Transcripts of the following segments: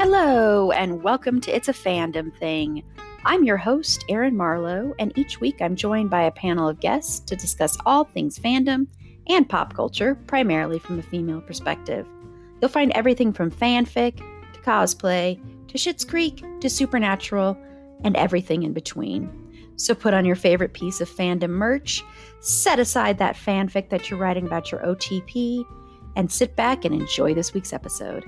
Hello, and welcome to It's a Fandom Thing. I'm your host, Erin Marlowe, and each week I'm joined by a panel of guests to discuss all things fandom and pop culture, primarily from a female perspective. You'll find everything from fanfic, to cosplay, to Schitt's Creek, to Supernatural, and everything in between. So put on your favorite piece of fandom merch, set aside that fanfic that you're writing about your OTP, and sit back and enjoy this week's episode.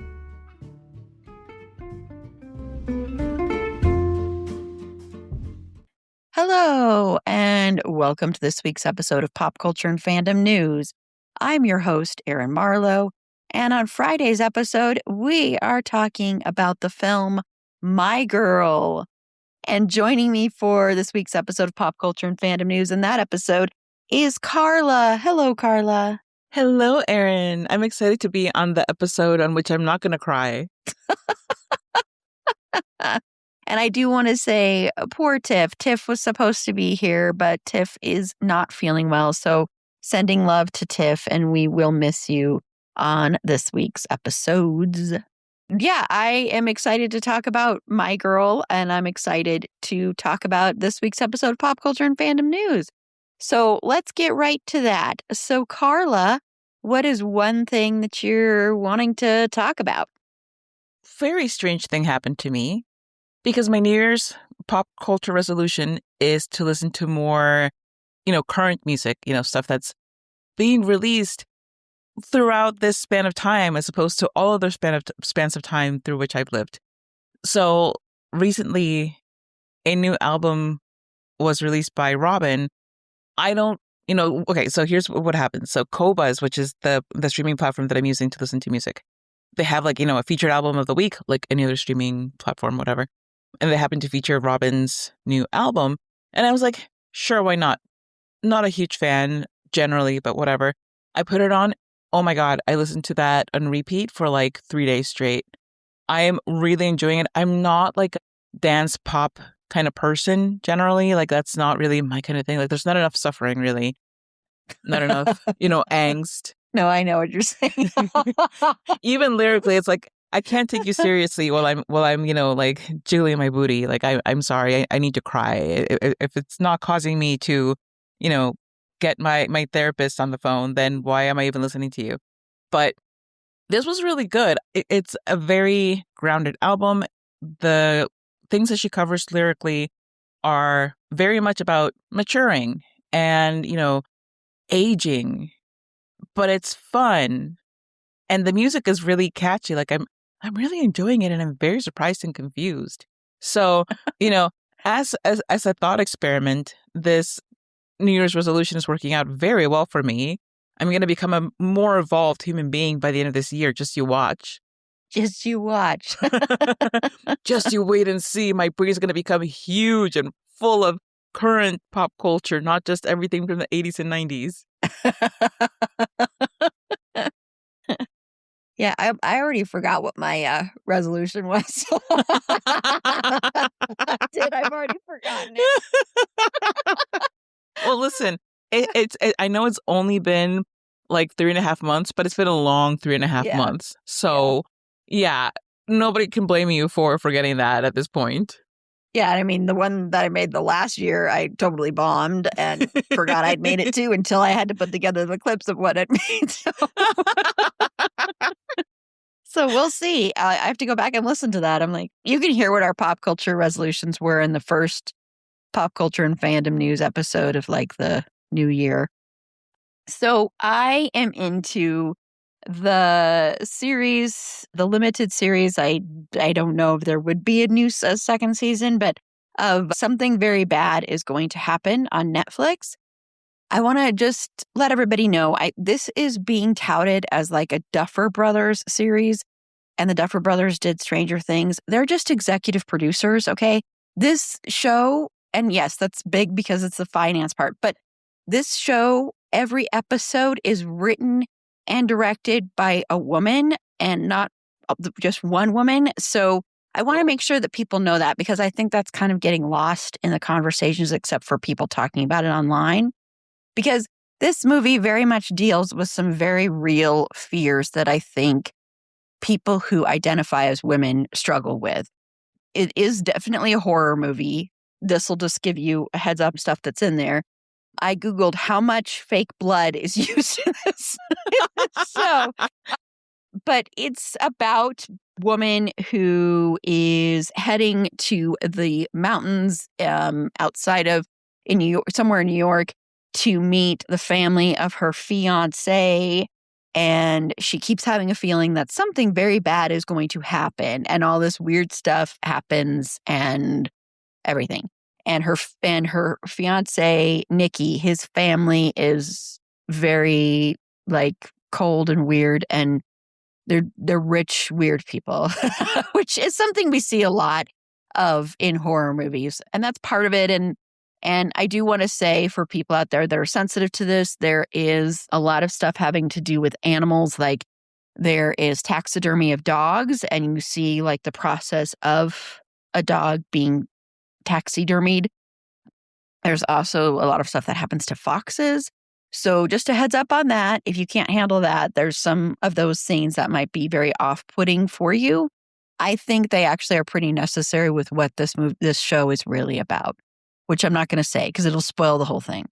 Hello, and welcome to this week's episode of Pop Culture and Fandom News. I'm your host, Erin Marlowe, and on Friday's episode, we are talking about the film My Girl. And joining me for this week's episode of Pop Culture and Fandom News in that episode is Carla. Hello, Carla. Hello, Erin. I'm excited to be on the episode on which I'm not going to cry. And I do want to say, poor Tiff. Tiff was supposed to be here, but Tiff is not feeling well. So sending love to Tiff, and we will miss you on this week's episodes. Yeah, I am excited to talk about My Girl, and I'm excited to talk about this week's episode of Pop Culture and Fandom News. So let's get right to that. So Carla, what is one thing that you're wanting to talk about? Very strange thing happened to me because my New Year's pop culture resolution is to listen to more, current music, stuff that's being released throughout this span of time as opposed to all other spans of time through which I've lived. So recently, a new album was released by Robin. Okay, so here's what happens. So Qobuz, which is the streaming platform that I'm using to listen to music, they have a featured album of the week, like any other streaming platform, whatever. And they happened to feature Robin's new album. And I was like, sure, why not? Not a huge fan generally, but whatever. I put it on. Oh my God, I listened to that on repeat for 3 days straight. I am really enjoying it. I'm not like a dance pop kind of person generally. That's not really my kind of thing. There's not enough suffering, really. Not enough, angst. No, I know what you're saying. Even lyrically, it's I can't take you seriously while I'm jiggling my booty. I'm sorry, I need to cry. If it's not causing me to, get my therapist on the phone, then why am I even listening to you? But this was really good. It's a very grounded album. The things that she covers lyrically are very much about maturing and, aging, but it's fun. And the music is really catchy. I'm really enjoying it, and I'm very surprised and confused. So, as a thought experiment, this New Year's resolution is working out very well for me. I'm going to become a more evolved human being by the end of this year. Just you watch. Just you watch. Just you wait and see. My brain is going to become huge and full of current pop culture, not just everything from the 80s and 90s. Yeah, I already forgot what my resolution was. I did. I've already forgotten it. Well, listen, I know it's only been 3.5 months, but it's been a long 3.5 months. So, yeah, nobody can blame you for forgetting that at this point. Yeah, I mean, the one that I made the last year, I totally bombed and forgot I'd made it too until I had to put together the clips of what I'd made. So we'll see. I have to go back and listen to that. I'm like, you can hear what our pop culture resolutions were in the first Pop Culture and Fandom News episode of the new year. So I am into the series, the limited series. I don't know if there would be a second season, but of Something Very Bad is going to happen on Netflix. I want to just let everybody know, this is being touted as a Duffer Brothers series, and the Duffer Brothers did Stranger Things. They're just executive producers, okay? This show, and yes, that's big because it's the finance part, but this show, every episode is written and directed by a woman and not just one woman. So I want to make sure that people know that, because I think that's kind of getting lost in the conversations, except for people talking about it online. Because this movie very much deals with some very real fears that I think people who identify as women struggle with. It is definitely a horror movie. This will just give you a heads up stuff that's in there. I Googled how much fake blood is used in this show. But it's about woman who is heading to the mountains outside of in New York, somewhere in New York, to meet the family of her fiance. And she keeps having a feeling that something very bad is going to happen, and all this weird stuff happens and everything. And her fiance, Nikki, his family is very like cold and weird, and they're rich, weird people, which is something we see a lot of in horror movies. And that's part of it. And I do want to say for people out there that are sensitive to this, there is a lot of stuff having to do with animals. Like there is taxidermy of dogs, and you see like the process of a dog being taxidermied. There's also a lot of stuff that happens to foxes. So just a heads up on that. If you can't handle that, there's some of those scenes that might be very off-putting for you. I think they actually are pretty necessary with what this show is really about, which I'm not going to say because it'll spoil the whole thing.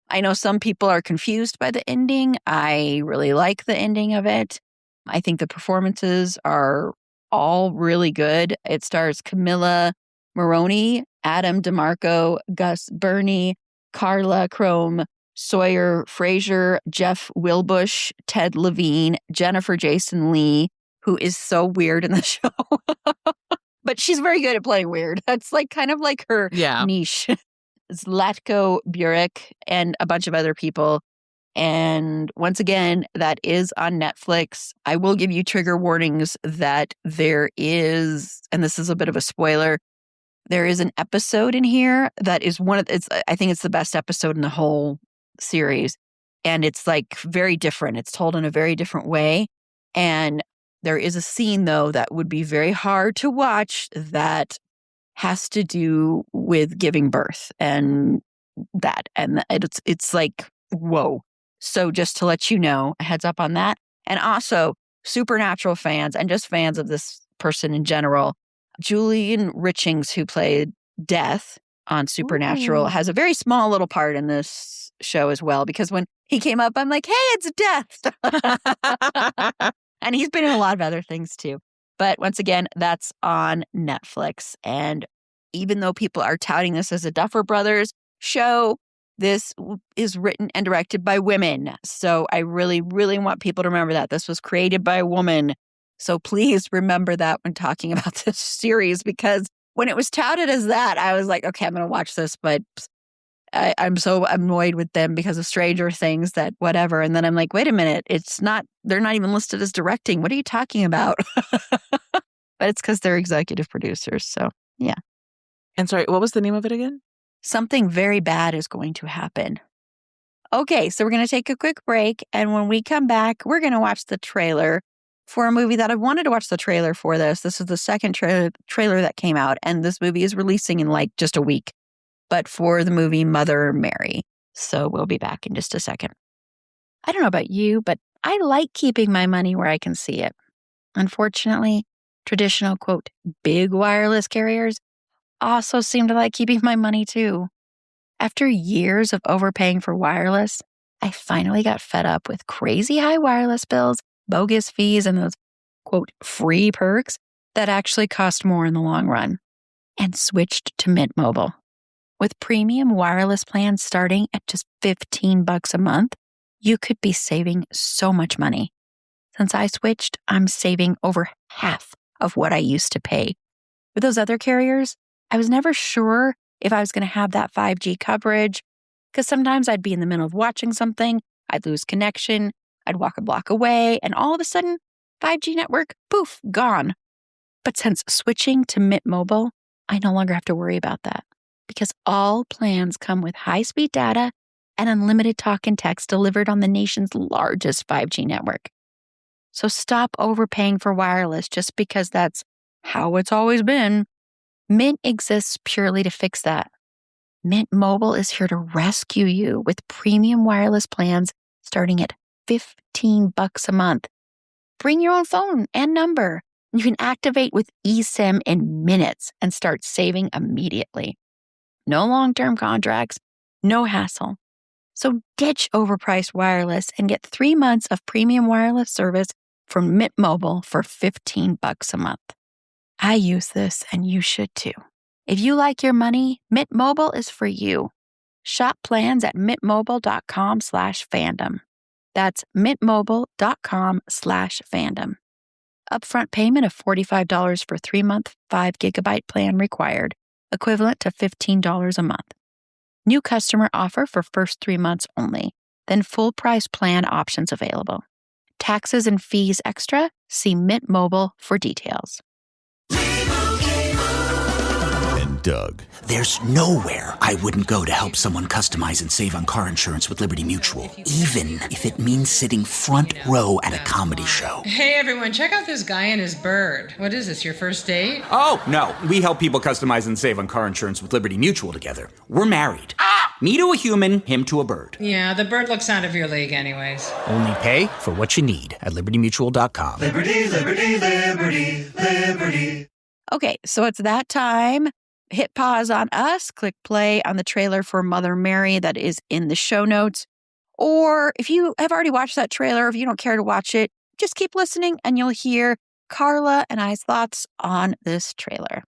I know some people are confused by the ending. I really like the ending of it. I think the performances are all really good. It stars Camilla Maroney, Adam DeMarco, Gus Burney, Carla Crome, Sawyer Frazier, Jeff Wilbush, Ted Levine, Jennifer Jason Leigh, who is so weird in the show. But she's very good at playing weird. That's like kind of like her niche. Zlatko Burek and a bunch of other people. And once again, that is on Netflix. I will give you trigger warnings that there is, and this is a bit of a spoiler, there is an episode in here that is I think it's the best episode in the whole series. And it's like very different. It's told in a very different way. And there is a scene, though, that would be very hard to watch that has to do with giving birth and that. And it's like, whoa. So just to let you know, a heads up on that. And also, Supernatural fans and just fans of this person in general, Julian Richings, who played Death on Supernatural, has a very small little part in this show as well, because when he came up, I'm like, hey, it's Death. And he's been in a lot of other things too. But once again, that's on Netflix. And even though people are touting this as a Duffer Brothers show, this is written and directed by women. So I really, really want people to remember that. This was created by a woman. So please remember that when talking about this series, because when it was touted as that, I was like, okay, I'm going to watch this, but I'm so annoyed with them because of Stranger Things that whatever. And then I'm like, wait a minute, they're not even listed as directing. What are you talking about? But it's because they're executive producers. So yeah. And sorry, what was the name of it again? Something very bad is going to happen. Okay, so we're going to take a quick break. And when we come back, we're going to watch the trailer for a movie that I wanted to watch the trailer for this. This is the second trailer that came out. And this movie is releasing in like just a week, but for the movie Mother Mary. So we'll be back in just a second. I don't know about you, but I like keeping my money where I can see it. Unfortunately, traditional, quote, big wireless carriers also seem to like keeping my money too. After years of overpaying for wireless, I finally got fed up with crazy high wireless bills, bogus fees, and those, quote, free perks that actually cost more in the long run, and switched to Mint Mobile. With premium wireless plans starting at just $15 a month, you could be saving so much money. Since I switched, I'm saving over half of what I used to pay. With those other carriers, I was never sure if I was going to have that 5G coverage, because sometimes I'd be in the middle of watching something, I'd lose connection, I'd walk a block away, and all of a sudden, 5G network, poof, gone. But since switching to Mint Mobile, I no longer have to worry about that, because all plans come with high-speed data and unlimited talk and text delivered on the nation's largest 5G network. So stop overpaying for wireless just because that's how it's always been. Mint exists purely to fix that. Mint Mobile is here to rescue you with premium wireless plans starting at $15 a month. Bring your own phone and number. You can activate with eSIM in minutes and start saving immediately. No long-term contracts, no hassle. So ditch overpriced wireless and get 3 months of premium wireless service from Mint Mobile for $15 a month. I use this and you should too. If you like your money, Mint Mobile is for you. Shop plans at mintmobile.com/fandom. That's mintmobile.com/fandom. Upfront payment of $45 for 3-month, 5 GB plan required, equivalent to $15 a month. New customer offer for first 3 months only, then full price plan options available. Taxes and fees extra? See Mint Mobile for details. And Doug. There's nowhere I wouldn't go to help someone customize and save on car insurance with Liberty Mutual, even if it means sitting front row at a comedy show. Hey everyone, check out this guy and his bird. What is this, your first date? Oh, no. We help people customize and save on car insurance with Liberty Mutual together. We're married. Me to a human, him to a bird. Yeah, the bird looks out of your league anyways. Only pay for what you need at libertymutual.com. Liberty, liberty, liberty, liberty. Okay, so it's that time. Hit pause on us, click play on the trailer for Mother Mary that is in the show notes. Or if you have already watched that trailer, if you don't care to watch it, just keep listening and you'll hear Carla and I's thoughts on this trailer.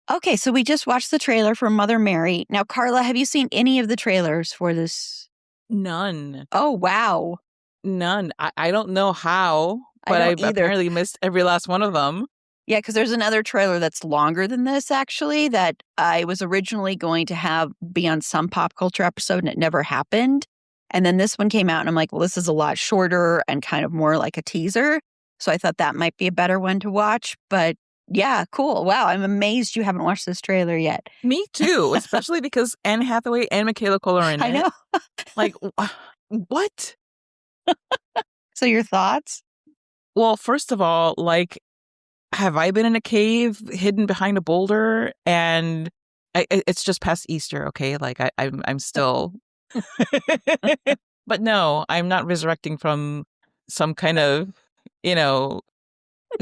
Okay, so we just watched the trailer for Mother Mary. Now, Carla, have you seen any of the trailers for this? None. Oh, wow. None. I don't know how, but I apparently missed every last one of them. Yeah, because there's another trailer that's longer than this, actually, that I was originally going to have be on some pop culture episode, and it never happened. And then this one came out, and I'm like, well, this is a lot shorter and kind of more like a teaser. So I thought that might be a better one to watch. But yeah, cool. Wow, I'm amazed you haven't watched this trailer yet. Me too, especially because Anne Hathaway and Michaela Cole are in it. I know. Like, what? So your thoughts? Well, first of all, like, have I been in a cave hidden behind a boulder? And it's just past Easter, okay? Like, I'm still... But no, I'm not resurrecting from some kind of,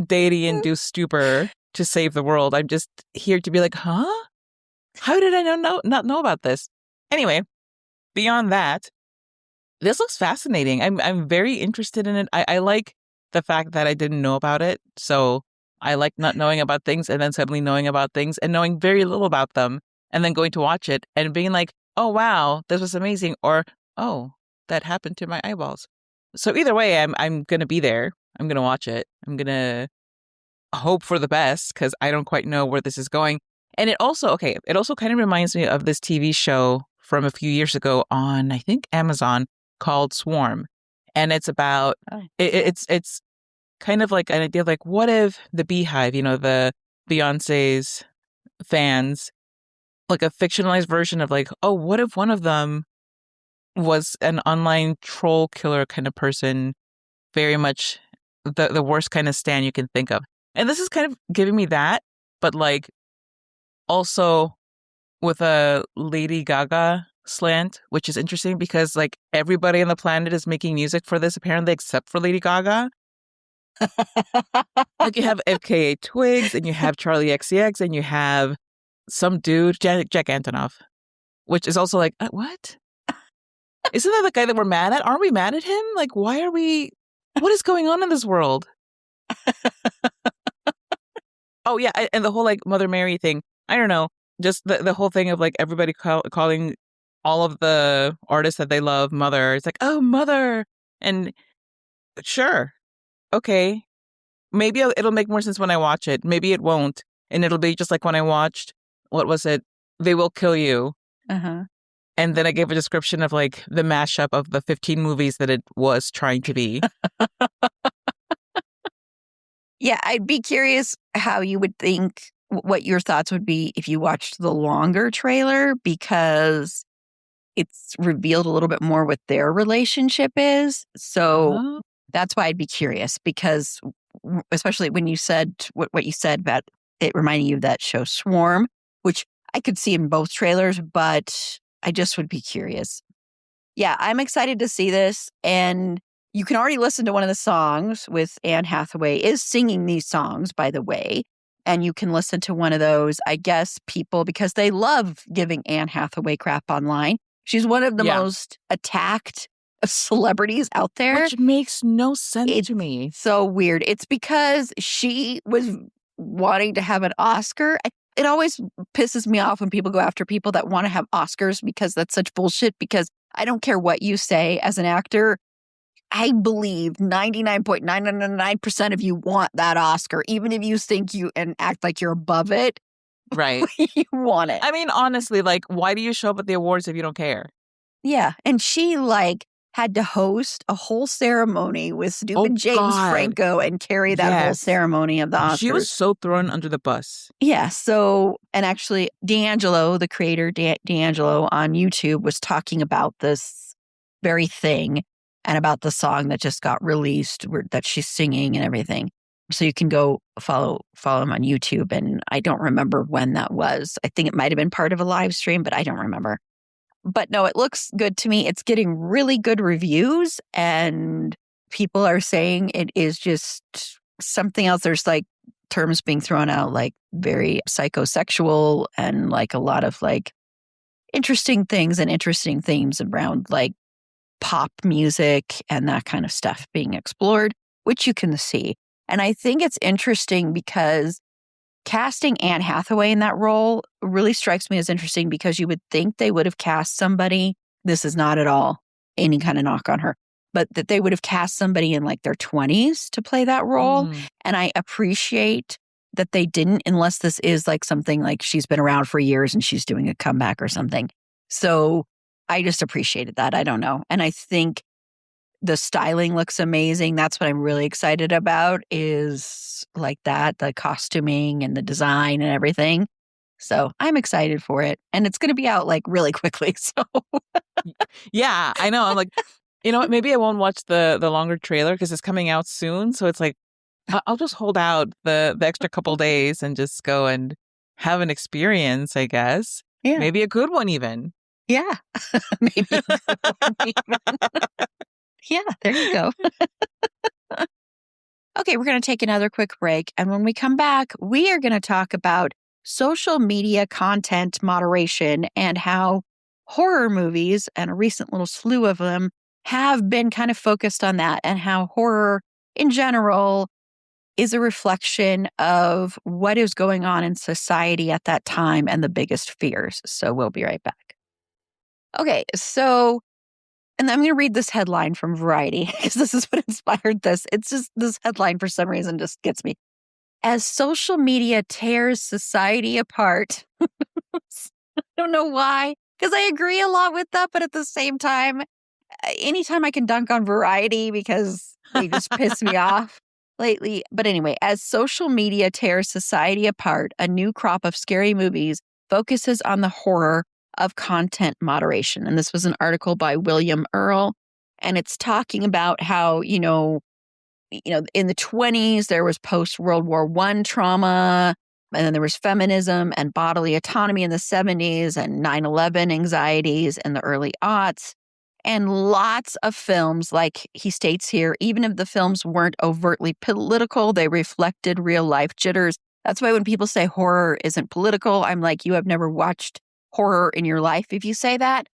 deity-induced stupor to save the world. I'm just here to be like, huh? How did I not know about this? Anyway, beyond that, this looks fascinating. I'm very interested in it. I like the fact that I didn't know about it. So I like not knowing about things and then suddenly knowing about things and knowing very little about them and then going to watch it and being like, oh, wow, this was amazing. Or, oh, that happened to my eyeballs. So either way, I'm going to be there. I'm going to watch it. I'm going to hope for the best because I don't quite know where this is going. And it also kind of reminds me of this TV show from a few years ago on, I think, Amazon called Swarm. And it's about, it's kind of like an idea of like, what if the Beehive, the Beyonce's fans, like a fictionalized version of like, oh, what if one of them was an online troll killer kind of person, very much the worst kind of stan you can think of. And this is kind of giving me that, but like also with a Lady Gaga slant, which is interesting because like everybody on the planet is making music for this apparently except for Lady Gaga. Like you have FKA Twigs and you have Charlie XCX and you have some dude, Jack Antonoff, which is also like, what? Isn't that the guy that we're mad at? Aren't we mad at him? Like, what is going on in this world? Oh, yeah. And the whole like Mother Mary thing. I don't know. Just the whole thing of like everybody calling all of the artists that they love Mother. It's like, oh, Mother. And sure. Okay. Maybe it'll make more sense when I watch it. Maybe it won't. And it'll be just like when I watched, what was it? They Will Kill You. Uh-huh. And then I gave a description of like the mashup of the 15 movies that it was trying to be. Yeah, I'd be curious how you would think, what your thoughts would be if you watched the longer trailer, because it's revealed a little bit more what their relationship is. So that's why I'd be curious, because especially when you said what you said about it reminding you of that show Swarm, which I could see in both trailers, but I just would be curious. Yeah, I'm excited to see this. And you can already listen to one of the songs with Anne Hathaway is singing these songs, by the way. And you can listen to one of those, I guess, people, because they love giving Anne Hathaway crap online. She's one of the most attacked celebrities out there. Which makes no sense to me. So weird. It's because she was wanting to have an Oscar. It always pisses me off when people go after people that want to have Oscars because that's such bullshit, because I don't care what you say as an actor. I believe 99.999% of you want that Oscar, even if you think you and act like you're above it. Right. You want it. I mean, honestly, like, why do you show up at the awards if you don't care? Yeah. And she had to host a whole ceremony with stupid James Franco and carry that whole ceremony of the Oscars. She was so thrown under the bus. Yeah. So, and actually, D'Angelo, the creator, D'Angelo on YouTube was talking about this very thing and about the song that just got released that she's singing and everything. So you can go follow him on YouTube. And I don't remember when that was. I think it might have been part of a live stream, but I don't remember. But no, it looks good to me. It's getting really good reviews, and people are saying it is just something else. There's terms being thrown out like very psychosexual and a lot of interesting things and interesting themes around pop music and that kind of stuff being explored, which you can see. And I think it's interesting because casting Anne Hathaway in that role really strikes me as interesting, because you would think they would have cast somebody. This is not at all any kind of knock on her, but that they would have cast somebody in their 20s to play that role. And I appreciate that they didn't, unless this is something she's been around for years and she's doing a comeback or something. So I just appreciated that. I don't know. And I think the styling looks amazing. That's what I'm really excited about, is the costuming and the design and everything. So I'm excited for it. And it's going to be out really quickly. So yeah, I know. I'm you know what? Maybe I won't watch the longer trailer because it's coming out soon. So it's I'll just hold out the extra couple days and just go and have an experience, I guess. Yeah. Maybe a good one even. Yeah. Maybe a good one even. Yeah, there you go. Okay, we're going to take another quick break. And when we come back, we are going to talk about social media content moderation and how horror movies, and a recent little slew of them, have been kind of focused on that, and how horror in general is a reflection of what is going on in society at that time and the biggest fears. So we'll be right back. Okay, so, and I'm going to read this headline from Variety because this is what inspired this. It's just, this headline for some reason just gets me. As social media tears society apart. I don't know why, because I agree a lot with that, but at the same time, anytime I can dunk on Variety because they just piss me off lately. But anyway, as social media tears society apart, a new crop of scary movies focuses on the horror of content moderation. And this was an article by William Earle, and it's talking about how, in the 20s, there was post-World War I trauma, and then there was feminism and bodily autonomy in the 70s, and 9/11 anxieties in the early aughts. And lots of films, like he states here, even if the films weren't overtly political, they reflected real life jitters. That's why when people say horror isn't political, I'm like, you have never watched horror in your life if you say that.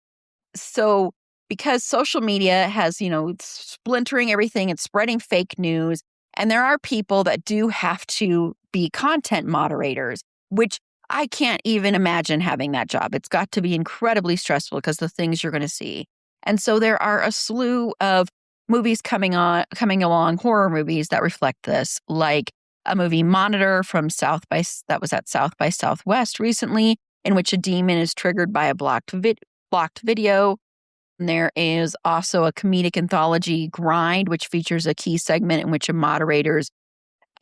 So because social media has, it's splintering everything, it's spreading fake news, and there are people that do have to be content moderators, which I can't even imagine having that job. It's got to be incredibly stressful because the things you're going to see. And so there are a slew of movies coming along, horror movies that reflect this, like a movie Monitor that was at South by Southwest recently, in which a demon is triggered by a blocked video. And there is also a comedic anthology, Grind, which features a key segment in which a moderator's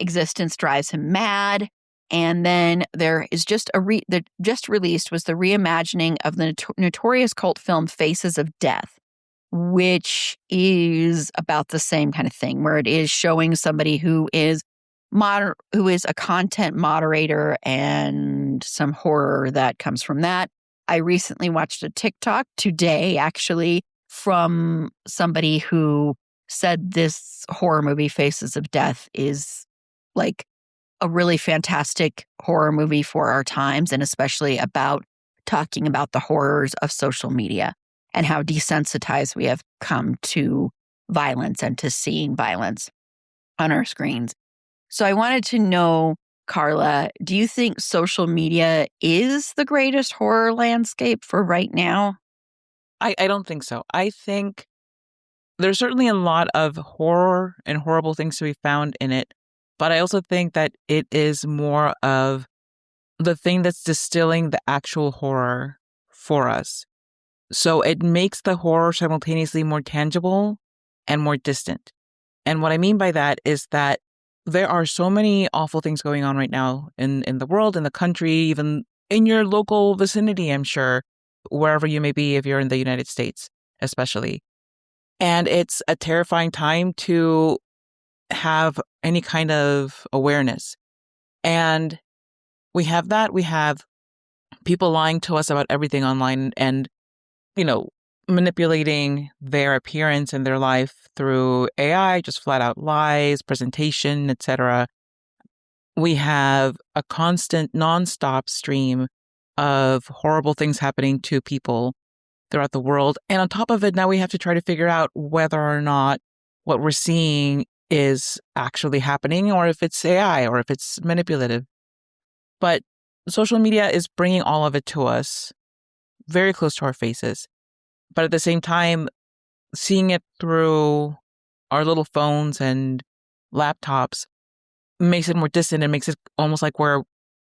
existence drives him mad. And then there is just released was the reimagining of the notorious cult film Faces of Death, which is about the same kind of thing, where it is showing somebody who is a content moderator and some horror that comes from that. I recently watched a TikTok today, actually, from somebody who said this horror movie, Faces of Death, is like a really fantastic horror movie for our times, and especially about talking about the horrors of social media and how desensitized we have come to violence and to seeing violence on our screens. So I wanted to know, Carla, do you think social media is the greatest horror landscape for right now? I don't think so. I think there's certainly a lot of horror and horrible things to be found in it, but I also think that it is more of the thing that's distilling the actual horror for us. So it makes the horror simultaneously more tangible and more distant. And what I mean by that is that there are so many awful things going on right now in the world, in the country, even in your local vicinity, I'm sure, wherever you may be, if you're in the United States, especially. And it's a terrifying time to have any kind of awareness. And we have that. We have people lying to us about everything online and, manipulating their appearance and their life through AI, just flat out lies, presentation, etc. We have a constant nonstop stream of horrible things happening to people throughout the world. And on top of it, now we have to try to figure out whether or not what we're seeing is actually happening or if it's AI or if it's manipulative. But social media is bringing all of it to us very close to our faces. But at the same time, seeing it through our little phones and laptops makes it more distant and makes it almost like we're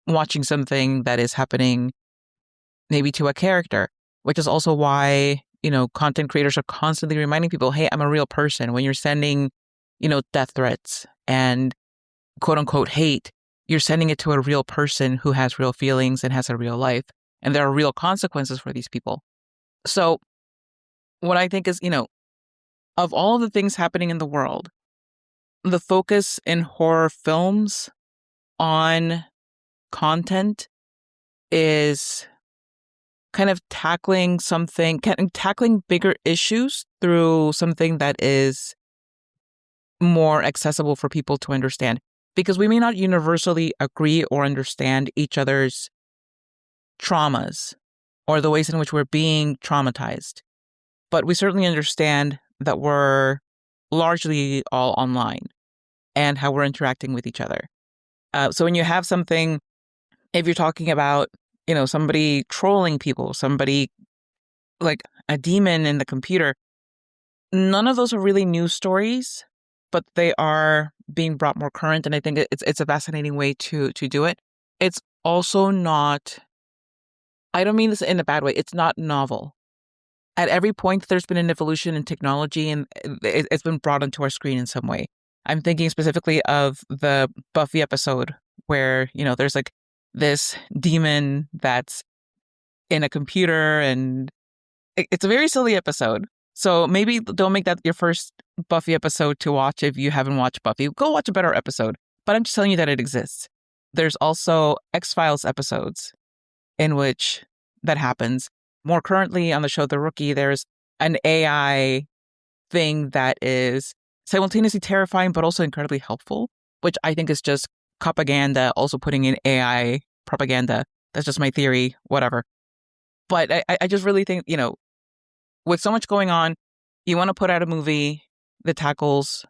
watching something that is happening maybe to a character, which is also why, content creators are constantly reminding people, hey, I'm a real person. When you're sending, death threats and quote unquote hate, you're sending it to a real person who has real feelings and has a real life. And there are real consequences for these people. So what I think is, of all of the things happening in the world, the focus in horror films on content is kind of tackling bigger issues through something that is more accessible for people to understand. Because we may not universally agree or understand each other's traumas or the ways in which we're being traumatized. But we certainly understand that we're largely all online and how we're interacting with each other. So when you have something, if you're talking about, somebody trolling people, somebody like a demon in the computer, none of those are really news stories, but they are being brought more current. And I think it's a fascinating way to do it. It's also not, I don't mean this in a bad way, it's not novel. At every point, there's been an evolution in technology and it's been brought onto our screen in some way. I'm thinking specifically of the Buffy episode where, there's like this demon that's in a computer and it's a very silly episode. So maybe don't make that your first Buffy episode to watch if you haven't watched Buffy. Go watch a better episode. But I'm just telling you that it exists. There's also X-Files episodes in which that happens. More currently on the show The Rookie, there's an AI thing that is simultaneously terrifying but also incredibly helpful, which I think is just propaganda, also putting in AI propaganda. That's just my theory, whatever. But I just really think, with so much going on, you want to put out a movie that tackles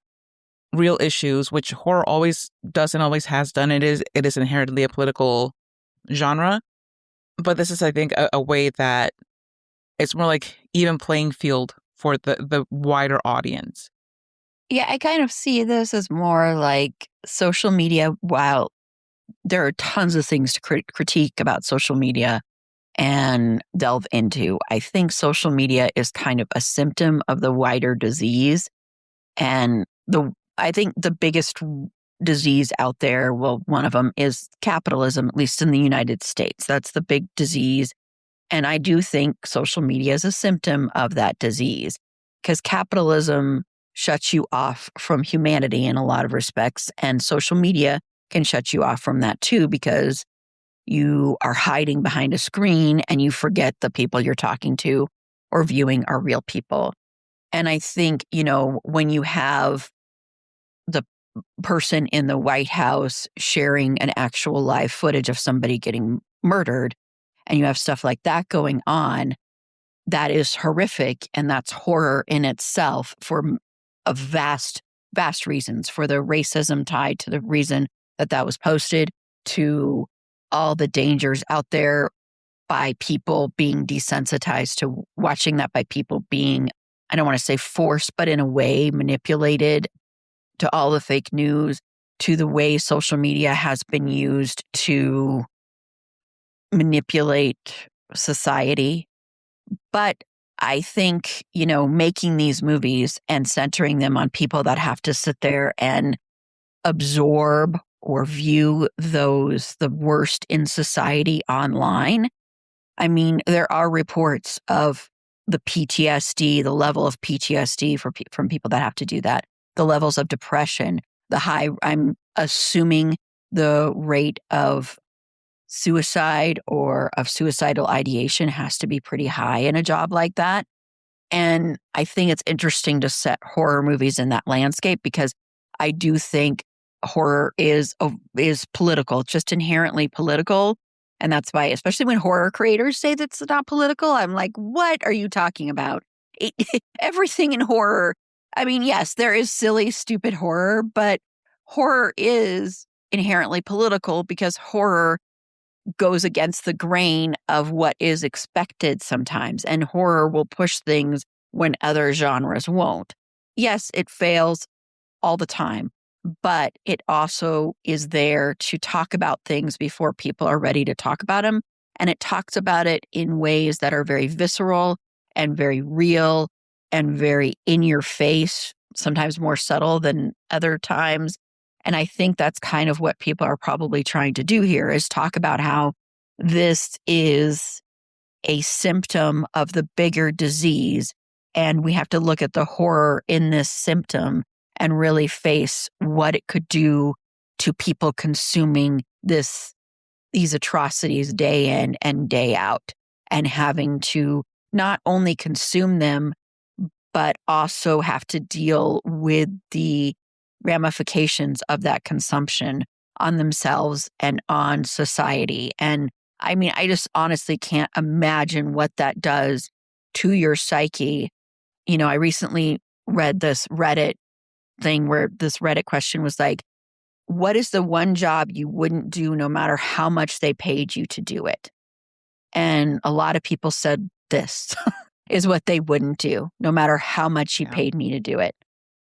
real issues, which horror always does and always has done. It is inherently a political genre. But this is, I think, a way that it's more like even playing field for the wider audience. Yeah, I kind of see this as more like social media. While there are tons of things to critique about social media and delve into, I think social media is kind of a symptom of the wider disease. And I think the biggest disease out there, well, one of them is capitalism, at least in the United States. That's the big disease. And I do think social media is a symptom of that disease because capitalism shuts you off from humanity in a lot of respects. And social media can shut you off from that too, because you are hiding behind a screen and you forget the people you're talking to or viewing are real people. And I think, when you have the person in the White House sharing an actual live footage of somebody getting murdered, and you have stuff like that going on, that is horrific. And that's horror in itself for a vast, vast reasons, for the racism tied to the reason that was posted, to all the dangers out there by people being desensitized to watching that, by people being, I don't want to say forced, but in a way manipulated, to all the fake news, to the way social media has been used to manipulate society. But I think, making these movies and centering them on people that have to sit there and absorb or view the worst in society online. I mean, there are reports of the PTSD, the level of PTSD from people that have to do that, the levels of depression, I'm assuming the rate of suicide or of suicidal ideation has to be pretty high in a job like that. And I think it's interesting to set horror movies in that landscape, because I do think horror is political, just inherently political. And that's why, especially when horror creators say that's not political, I'm like, what are you talking about? Everything in horror. I mean, yes, there is silly, stupid horror, but horror is inherently political, because horror goes against the grain of what is expected sometimes. And horror will push things when other genres won't. Yes, it fails all the time, but it also is there to talk about things before people are ready to talk about them. And it talks about it in ways that are very visceral and very real and very in your face, sometimes more subtle than other times. And I think that's kind of what people are probably trying to do here, is talk about how this is a symptom of the bigger disease. And we have to look at the horror in this symptom and really face what it could do to people consuming these atrocities day in and day out, and having to not only consume them, but also have to deal with the ramifications of that consumption on themselves and on society. And I mean, I just honestly can't imagine what that does to your psyche. I recently read this Reddit thing where this Reddit question was like, what is the one job you wouldn't do no matter how much they paid you to do it? And a lot of people said this is what they wouldn't do, no matter how much you paid me to do it.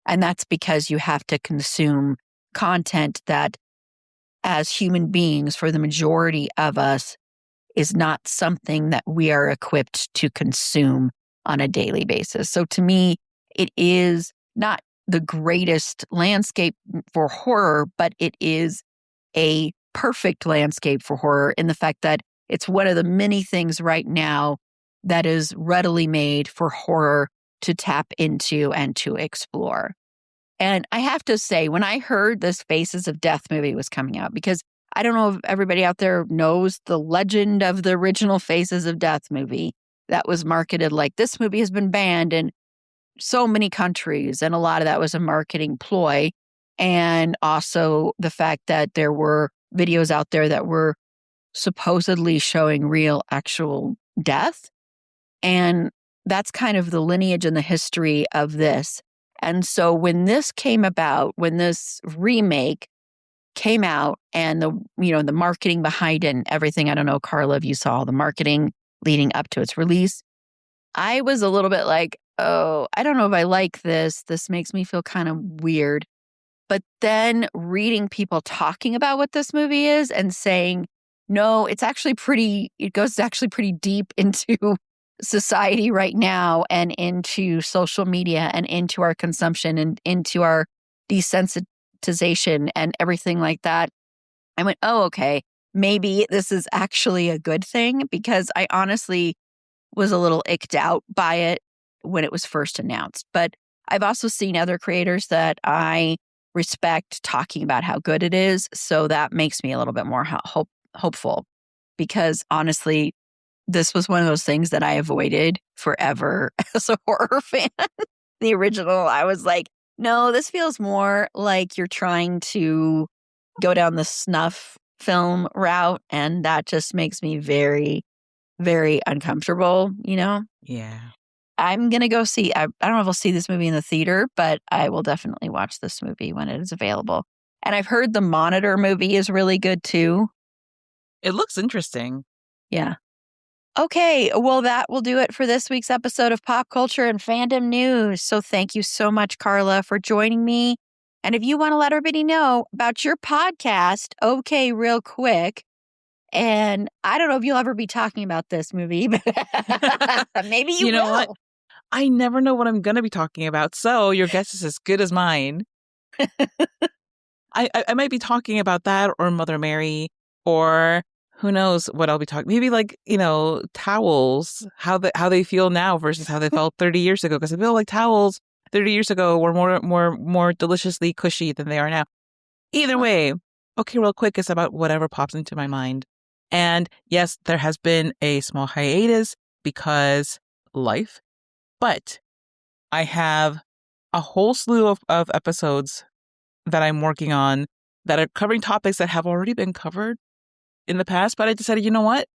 And that's because you have to consume content that, as human beings, for the majority of us, is not something that we are equipped to consume on a daily basis. So to me, it is not the greatest landscape for horror, but it is a perfect landscape for horror in the fact that it's one of the many things right now that is readily made for horror to tap into and to explore. And I have to say, when I heard this Faces of Death movie was coming out, because I don't know if everybody out there knows the legend of the original Faces of Death movie that was marketed like this movie has been banned in so many countries. And a lot of that was a marketing ploy. And also the fact that there were videos out there that were supposedly showing real, actual death. And that's kind of the lineage and the history of this. And so when this came about, when this remake came out, and the marketing behind it and everything, I don't know, Carla, if you saw the marketing leading up to its release, I was a little bit like, oh, I don't know if I like this. This makes me feel kind of weird. But then reading people talking about what this movie is and saying, no, it goes actually pretty deep into society right now, and into social media, and into our consumption, and into our desensitization and everything like that. I went, oh, okay, maybe this is actually a good thing, because I honestly was a little icked out by it when it was first announced. But I've also seen other creators that I respect talking about how good it is. So that makes me a little bit more hopeful, because honestly, this was one of those things that I avoided forever as a horror fan. the original, I was like, no, this feels more like you're trying to go down the snuff film route. And that just makes me very, very uncomfortable, you know? Yeah. I'm going to go see, I don't know if I'll see this movie in the theater, but I will definitely watch this movie when it is available. And I've heard the Monitor movie is really good too. It looks interesting. Yeah. Okay, well, that will do it for this week's episode of Pop Culture and Fandom News. So thank you so much, Carla, for joining me. And if you want to let everybody know about your podcast, okay, real quick. And I don't know if you'll ever be talking about this movie, but maybe you You know will. what? I never know what I'm going to be talking about, so your guess is as good as mine. I might be talking about that or Mother Mary or who knows what I'll be talking. Maybe like, towels, how they feel now versus how they felt 30 years ago. Because I feel like towels 30 years ago were more deliciously cushy than they are now. Either way, okay, real quick, it's about whatever pops into my mind. And yes, there has been a small hiatus because life, but I have a whole slew of episodes that I'm working on that are covering topics that have already been covered in the past, but I decided, you know what?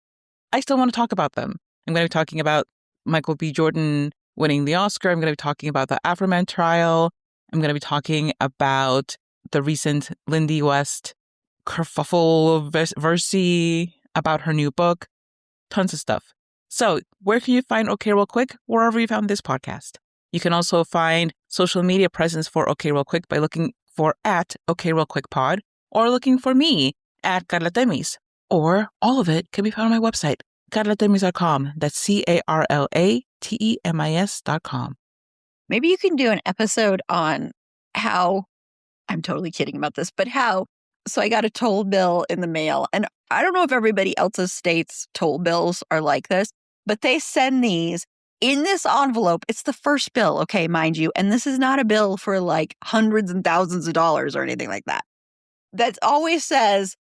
I still want to talk about them. I'm going to be talking about Michael B. Jordan winning the Oscar. I'm going to be talking about the Afroman trial. I'm going to be talking about the recent Lindy West kerfuffle versi about her new book. Tons of stuff. So where can you find OK Real Quick? Wherever you found this podcast. You can also find social media presence for OK Real Quick by looking for at OK Real Quick Pod or looking for me at Carla Temis. Or all of it can be found on my website, carlatemis.com. That's CarlaTemis.com. Maybe you can do an episode on how, I'm totally kidding about this, but how, so I got a toll bill in the mail. And I don't know if everybody else's state's toll bills are like this, but they send these in this envelope. It's the first bill, okay, mind you. And this is not a bill for like hundreds and thousands of dollars or anything like that. That always says,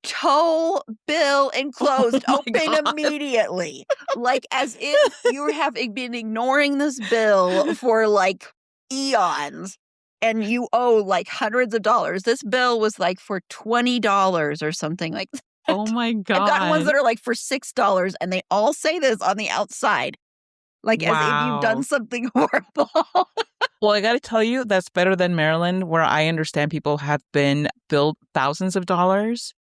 toll bill enclosed, open immediately. Like as if you have been ignoring this bill for like eons and you owe like hundreds of dollars. This bill was like for $20 or something like that. Oh my God. I've gotten ones that are like for $6 and they all say this on the outside. Like as if you've done something horrible. Well, I got to tell you, that's better than Maryland, where I understand people have been billed thousands of dollars.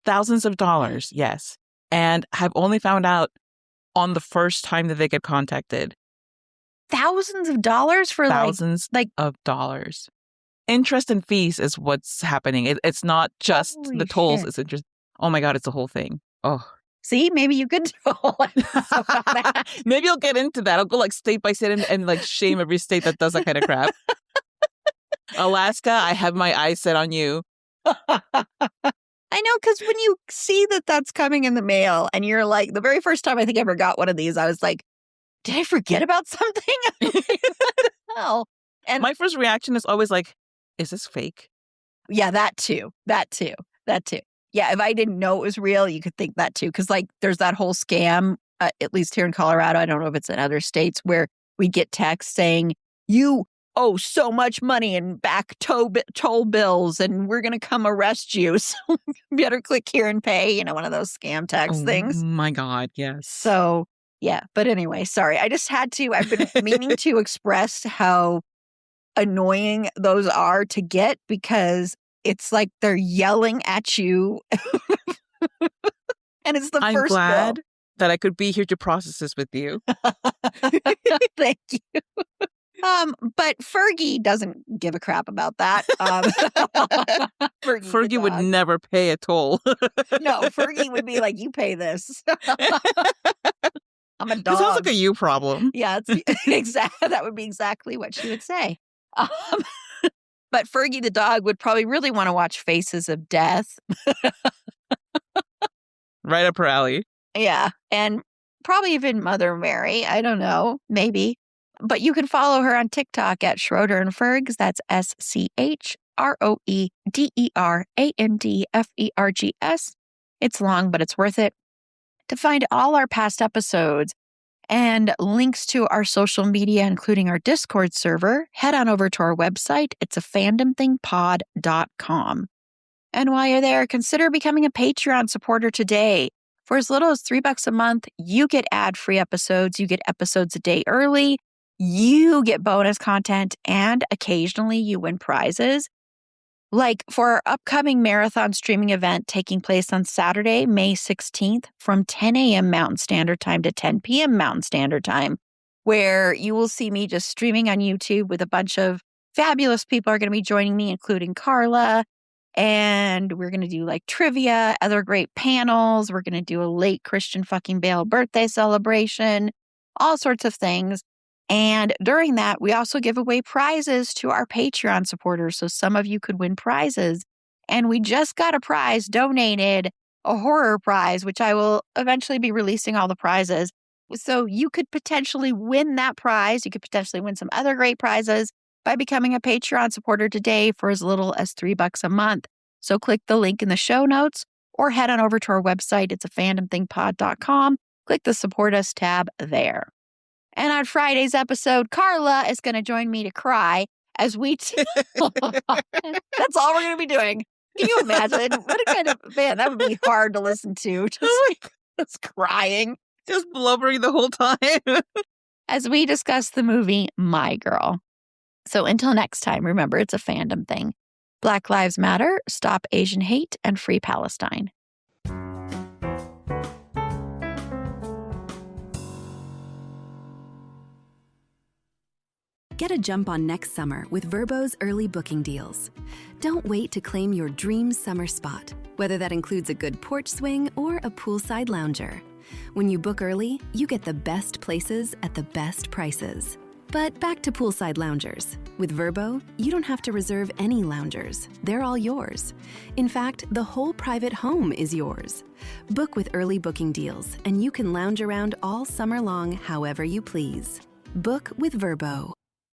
Thousands of dollars, yes. And have only found out on the first time that they get contacted. Thousands of dollars for thousands of dollars. Interest and fees is what's happening. It's not just the tolls. Shit. It's just, oh my God, it's a whole thing. Oh. See, maybe you could do a whole episode on that. Maybe I'll get into that. I'll go like state by state and like shame every state that does that kind of crap. Alaska, I have my eyes set on you. I know, because when you see that that's coming in the mail and you're like, the very first time I think I ever got one of these, I was like, did I forget about something? Hell. And my first reaction is always like, is this fake? Yeah, that too. Yeah, if I didn't know it was real, you could think that too. Because like there's that whole scam, at least here in Colorado, I don't know if it's in other states, where we get texts saying, you owe so much money in back toll bills and we're going to come arrest you. So you better click here and pay, one of those scam text things. Oh my God, yes. So yeah, but anyway, sorry. I just had to, I've been meaning to express how annoying those are to get because it's like they're yelling at you. And it's the I'm first glad bill. that I could be here to process this with you. Thank you. But Fergie doesn't give a crap about that. Fergie would never pay a toll. No, Fergie would be like, you pay this. I'm a dog. It sounds like a you problem. Yeah, exactly. That would be exactly what she would say. But Fergie the dog would probably really want to watch Faces of Death. Right up her alley. Yeah, and probably even Mother Mary. I don't know, maybe. But you can follow her on TikTok at Schroeder and Fergs. That's SCHROEDERANDFERGS. It's long, but it's worth it. To find all our past episodes and links to our social media, including our Discord server, head on over to our website. It's a fandomthingpod.com. And while you're there, consider becoming a Patreon supporter today. For as little as $3 a month, you get ad-free episodes, you get episodes a day early, you get bonus content, and occasionally you win prizes. Like for our upcoming marathon streaming event taking place on Saturday, May 16th from 10 a.m. Mountain Standard Time to 10 p.m. Mountain Standard Time, where you will see me just streaming on YouTube with a bunch of fabulous people are going to be joining me, including Carla. And we're going to do like trivia, other great panels. We're going to do a late Christian fucking Bale birthday celebration, all sorts of things. And during that, we also give away prizes to our Patreon supporters. So some of you could win prizes. And we just got a prize donated, a horror prize, which I will eventually be releasing all the prizes. So you could potentially win that prize. You could potentially win some other great prizes by becoming a Patreon supporter today for as little as $3 a month. So click the link in the show notes or head on over to our website. It's a fandomthingpod.com. Click the support us tab there. And on Friday's episode, Carla is going to join me to cry as we... That's all we're going to be doing. Can you imagine? What a kind of... Man, that would be hard to listen to. Just crying. Just blubbering the whole time. As we discuss the movie My Girl. So until next time, remember, it's a fandom thing. Black Lives Matter, Stop Asian Hate, and Free Palestine. Get a jump on next summer with Vrbo's early booking deals. Don't wait to claim your dream summer spot, whether that includes a good porch swing or a poolside lounger. When you book early, you get the best places at the best prices. But back to poolside loungers. With Vrbo, you don't have to reserve any loungers. They're all yours. In fact, the whole private home is yours. Book with early booking deals, and you can lounge around all summer long however you please. Book with Vrbo.